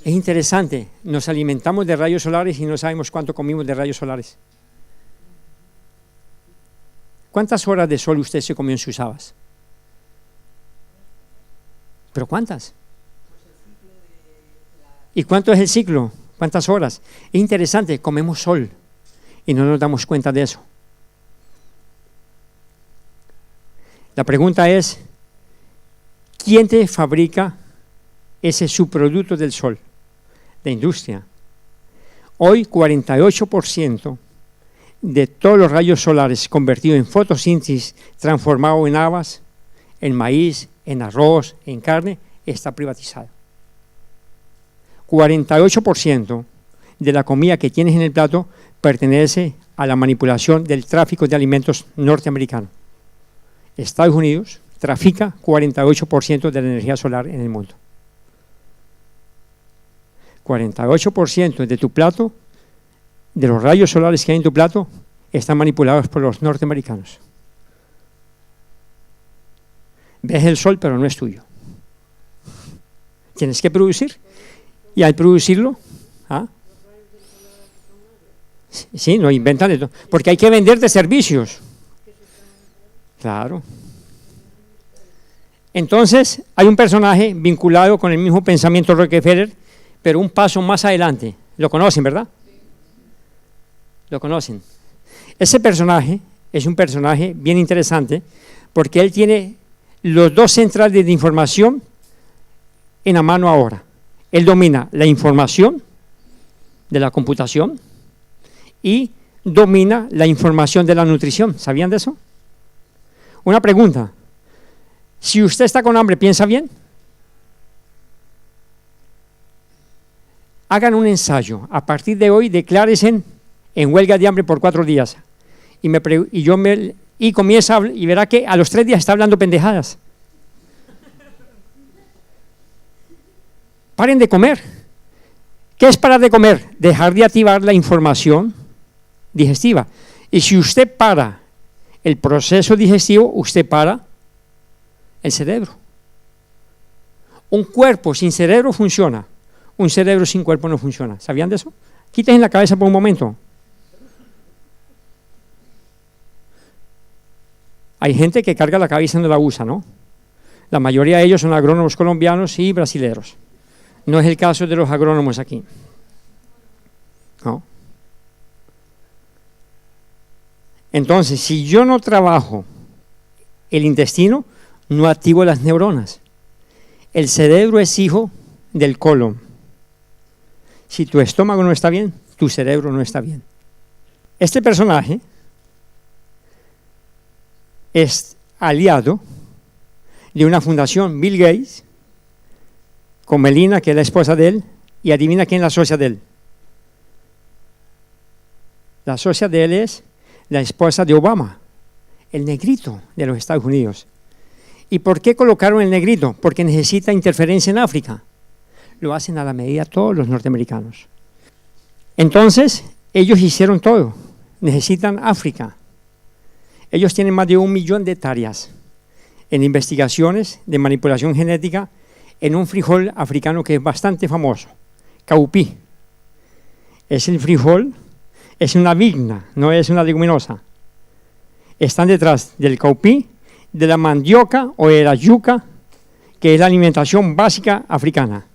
Es interesante, nos alimentamos de rayos solares y no sabemos cuánto comimos de rayos solares. ¿Cuántas horas de sol usted se comió en sus habas? ¿Pero cuántas? ¿Y cuánto es el ciclo? ¿Cuántas horas? Es interesante, comemos sol y no nos damos cuenta de eso. La pregunta es, ¿quién te fabrica ese subproducto del sol? La industria. Hoy 48% de todos los rayos solares convertidos en fotosíntesis, transformado en habas, en maíz, en arroz, en carne, está privatizado. 48% de la comida que tienes en el plato pertenece a la manipulación del tráfico de alimentos norteamericano. Estados Unidos trafica 48% de la energía solar en el mundo. 48% de tu plato, de los rayos solares que hay en tu plato, están manipulados por los norteamericanos. Ves el sol, pero no es tuyo. Tienes que producir. Y al producirlo, sí, no inventan esto, porque hay que venderte servicios. Claro. Entonces, hay un personaje vinculado con el mismo pensamiento Rockefeller, pero un paso más adelante. Lo conocen, ¿verdad? Lo conocen. Ese personaje es un personaje bien interesante porque él tiene los dos centrales de información en la mano ahora. Él domina la información de la computación y domina la información de la nutrición. ¿Sabían de eso? Una pregunta. Si usted está con hambre, ¿piensa bien? Hagan un ensayo. A partir de hoy, declárense en huelga de hambre por 4 días. Y comienza a hablar, y verá que a los 3 días está hablando pendejadas. Paren de comer. ¿Qué es parar de comer? Dejar de activar la información digestiva. Y si usted para el proceso digestivo, usted para el cerebro. Un cuerpo sin cerebro funciona. Un cerebro sin cuerpo no funciona. ¿Sabían de eso? Quítense la cabeza por un momento. Hay gente que carga la cabeza y no la usa, ¿no? La mayoría de ellos son agrónomos colombianos y brasileños. No es el caso de los agrónomos aquí. No. Entonces, si yo no trabajo el intestino, no activo las neuronas. El cerebro es hijo del colon. Si tu estómago no está bien, tu cerebro no está bien. Este personaje es aliado de una fundación, Bill Gates, con Melina, que es la esposa de él, y adivina quién es la socia de él. La socia de él es la esposa de Obama, el negrito de los Estados Unidos. ¿Y por qué colocaron el negrito? Porque necesita interferencia en África. Lo hacen a la medida todos los norteamericanos. Entonces, ellos hicieron todo. necesitan África. Ellos tienen más de 1 millón de hectáreas en investigaciones de manipulación genética en un frijol africano que es bastante famoso, caupí. Es el frijol, es una vigna, no es una leguminosa. Están detrás del caupí, de la mandioca o de la yuca, que es la alimentación básica africana.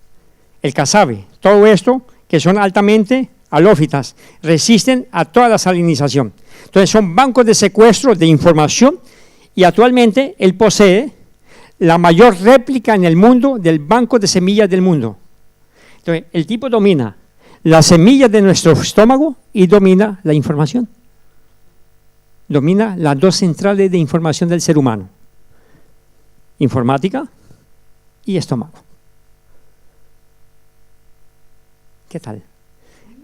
El casabe, todo esto que son altamente halófitas, resisten a toda la salinización. Entonces son bancos de secuestro de información y actualmente él posee la mayor réplica en el mundo del banco de semillas del mundo. Entonces el tipo domina las semillas de nuestro estómago y domina la información. Domina las dos centrales de información del ser humano: informática y estómago. ¿Qué tal?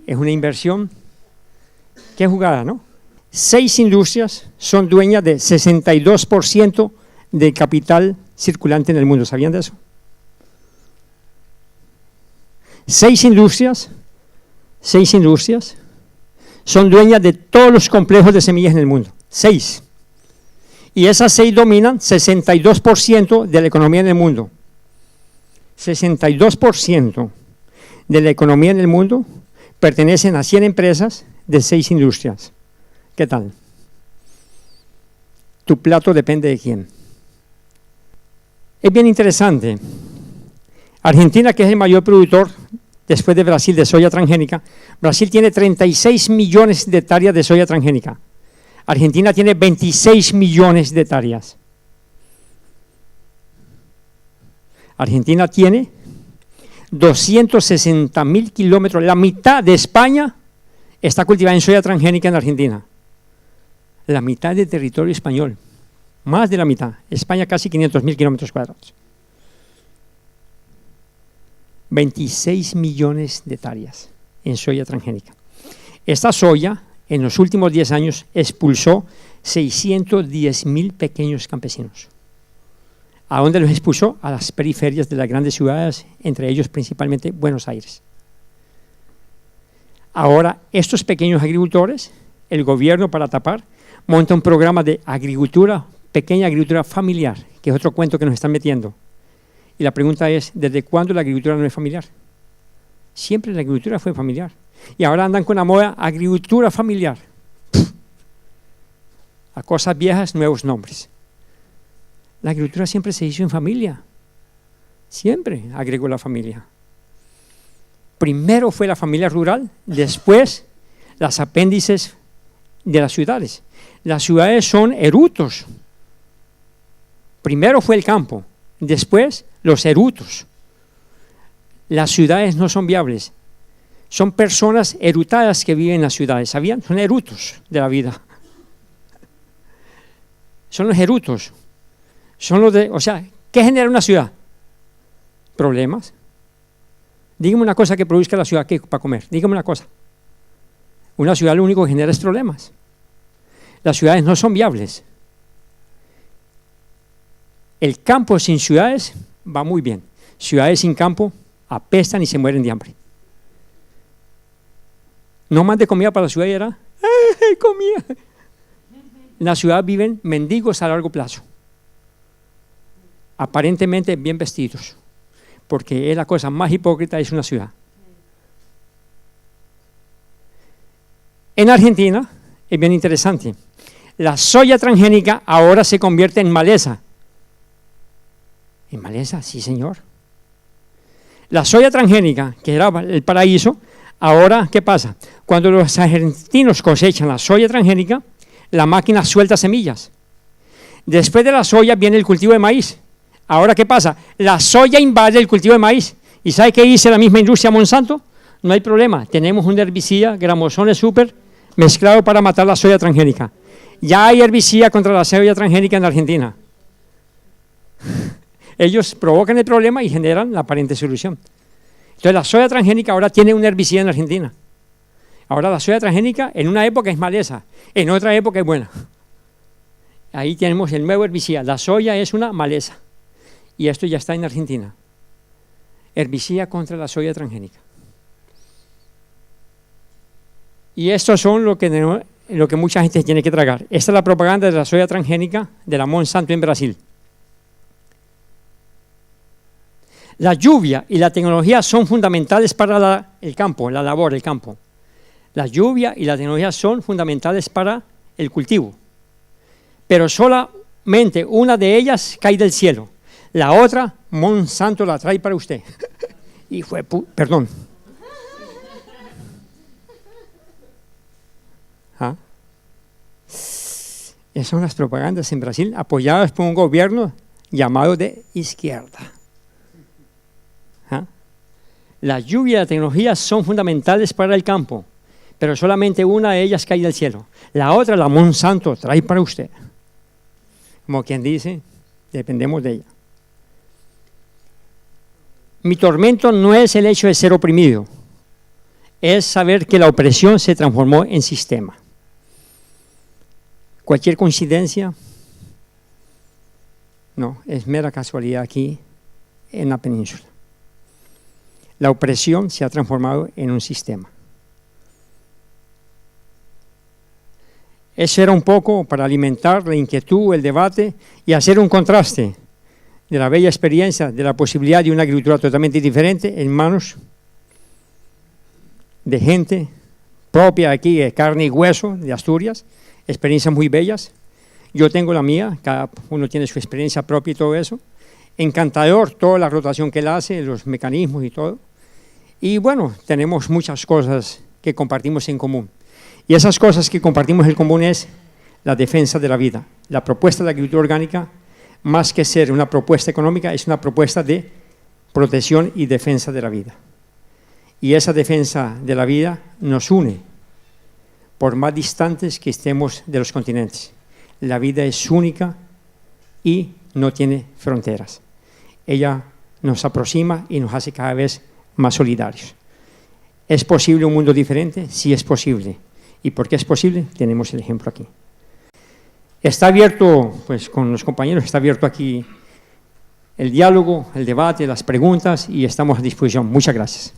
Es una inversión, qué jugada, ¿no? 6 industrias son dueñas de 62% del capital circulante en el mundo. ¿Sabían de eso? 6 industrias son dueñas de todos los complejos de semillas en el mundo. 6. Y esas 6 dominan 62% de la economía en el mundo. 62% de la economía en el mundo pertenecen a 100 empresas de 6 industrias. ¿Qué tal? Tu plato depende de quién. Es bien interesante. Argentina, que es el mayor productor después de Brasil de soya transgénica, Brasil tiene 36 millones de hectáreas de soya transgénica. Argentina tiene 26 millones de hectáreas. Argentina tiene 260.000 kilómetros. La mitad de España está cultivada en soya transgénica en Argentina. La mitad del territorio español. Más de la mitad. España casi 500.000 kilómetros cuadrados. 26 millones de hectáreas en soya transgénica. Esta soya, en los últimos 10 años, expulsó 610.000 pequeños campesinos. ¿A dónde los expulsó? A las periferias de las grandes ciudades, entre ellos principalmente Buenos Aires. Ahora, estos pequeños agricultores, el gobierno, para tapar, monta un programa de agricultura, pequeña agricultura familiar, que es otro cuento que nos están metiendo. Y la pregunta es, ¿desde cuándo la agricultura no es familiar? Siempre la agricultura fue familiar. Y ahora andan con la moda agricultura familiar. A cosas viejas, nuevos nombres. La agricultura siempre se hizo en familia. Siempre agregó la familia. Primero fue la familia rural, después las apéndices de las ciudades. Las ciudades son erutos. Primero fue el campo, después los erutos. Las ciudades no son viables. Son personas erutadas que viven en las ciudades, ¿sabían? Son erutos de la vida. Son los erutos. Son los de, o sea, ¿qué genera una ciudad? Problemas. Dígame una cosa que produzca la ciudad para comer. Dígame una cosa. Una ciudad lo único que genera es problemas. Las ciudades no son viables. El campo sin ciudades va muy bien. Ciudades sin campo apestan y se mueren de hambre. No más de comida para la ciudad y era comida. En la ciudad viven mendigos a largo plazo. Aparentemente bien vestidos, porque es la cosa más hipócrita, es una ciudad. En Argentina es bien interesante. La soya transgénica ahora se convierte en maleza. ¿En maleza? Sí, señor. La soya transgénica, que era el paraíso, ahora, ¿qué pasa? Cuando los argentinos cosechan la soya transgénica, la máquina suelta semillas. Después de la soya viene el cultivo de maíz. Ahora, ¿qué pasa? La soya invade el cultivo de maíz. ¿Y sabe qué dice la misma industria Monsanto? No hay problema, tenemos un herbicida, Gramosone Super, mezclado para matar la soya transgénica. Ya hay herbicida contra la soya transgénica en Argentina. Ellos provocan el problema y generan la aparente solución. Entonces la soya transgénica ahora tiene un herbicida en Argentina. Ahora la soya transgénica en una época es maleza, en otra época es buena. Ahí tenemos el nuevo herbicida. La soya es una maleza. Y esto ya está en Argentina. Herbicida contra la soya transgénica. Y estos son lo que lo que mucha gente tiene que tragar. Esta es la propaganda de la soya transgénica de la Monsanto en Brasil. La lluvia y la tecnología son fundamentales para el campo, la labor, el campo. La lluvia y la tecnología son fundamentales para el cultivo. Pero solamente una de ellas cae del cielo. La otra, Monsanto la trae para usted. Y perdón. ¿Ah? Esas son las propagandas en Brasil apoyadas por un gobierno llamado de izquierda. ¿Ah? La lluvia y la tecnología son fundamentales para el campo, pero solamente una de ellas cae del cielo. La otra, la Monsanto, trae para usted. Como quien dice, dependemos de ella. Mi tormento no es el hecho de ser oprimido, es saber que la opresión se transformó en sistema. ¿Cualquier coincidencia? No, es mera casualidad aquí en la península. La opresión se ha transformado en un sistema. Eso era un poco para alimentar la inquietud, el debate y hacer un contraste de la bella experiencia, de la posibilidad de una agricultura totalmente diferente en manos de gente propia aquí, de carne y hueso, de Asturias, experiencias muy bellas. Yo tengo la mía, cada uno tiene su experiencia propia y todo eso. Encantador toda la rotación que él hace, los mecanismos y todo. Y bueno, tenemos muchas cosas que compartimos en común. Y esas cosas que compartimos en común es la defensa de la vida. La propuesta de la agricultura orgánica, más que ser una propuesta económica, es una propuesta de protección y defensa de la vida. Y esa defensa de la vida nos une, por más distantes que estemos de los continentes. La vida es única y no tiene fronteras. Ella nos aproxima y nos hace cada vez más solidarios. ¿Es posible un mundo diferente? Sí, es posible. ¿Y por qué es posible? Tenemos el ejemplo aquí. Está abierto, pues con los compañeros, está abierto aquí el diálogo, el debate, las preguntas y estamos a disposición. Muchas gracias.